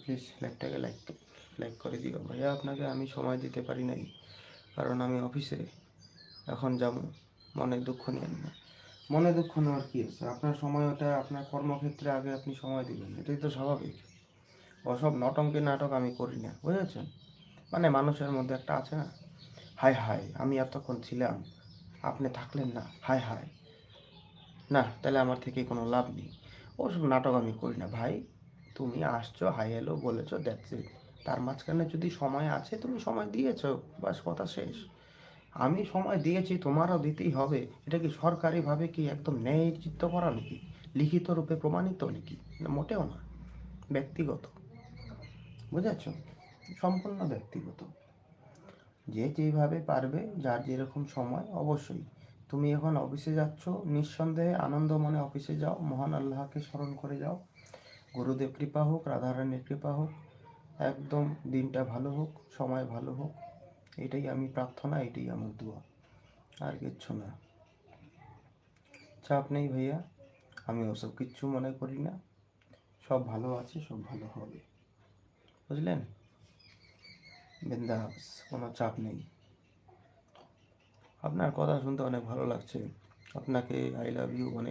Please লাইকটাকে like করে দিও ভাইয়া। আপনাকে আমি সময় দিতে পারি নাই, কারণ আমি অফিসে এখন যাব। মনে দুঃখ নিয়েন না। মনে দুঃখ নেওয়ার কী আছে? আপনার সময়টা আপনার কর্মক্ষেত্রে আগে আপনি সময় দিবেন, এটাই তো স্বাভাবিক। ওসব নটঙ্কি নাটক আমি করি না, বুঝেছেন? মানে মানুষের মধ্যে একটা আছে না, হায় হায় আমি এতক্ষণ ছিলাম, আপনি থাকলেন না, হায় হায়। না, তাহলে আমার থেকে কোনো লাভ নেই। ওসব নাটক আমি করি না ভাই। তুমি আসছো, হাই হ্যালো বলেছো, দ্যাটস ইট। তার মাঝখানে যদি সময় আছে, তুমি সময় দিয়েছো, বাস কথা শেষ। আমি সময় দিয়েছি, তোমারও দিতেই হবে। এটা কি সরকারিভাবে কি একদম ন্যায়চিত্ত করা নাকি? লিখিত রূপে প্রমাণিত নাকি? না, মোটেও না। ব্যক্তিগত, বুঝেছো? সম্পূর্ণ ব্যক্তিগত। যে যেভাবে পারবে, যার যেরকম সময়, অবশ্যই। তুমি এখন অফিসে যাচ্ছ, নিঃসন্দেহে আনন্দ মনে অফিসে যাও, মহান আল্লাহকে স্মরণ করে যাও। গুরুদেব কৃপা হোক, রাধারানীর কৃপা হোক, একদম দিনটা ভালো হোক, সময় ভালো হোক। এটাই আমি প্রার্থনা, এটাই আমার দোয়া, আর কিচ্ছু না। চাপ নেই ভাইয়া, আমি ওসব কিচ্ছু মনে করি না। সব ভালো আছে, সব ভালো হবে, বুঝলেন? বিন্দাস, কোনো চাপ নেই। আপনার কথা শুনতে অনেক ভালো লাগছে। আপনাকে আই লাভ ইউ অনেক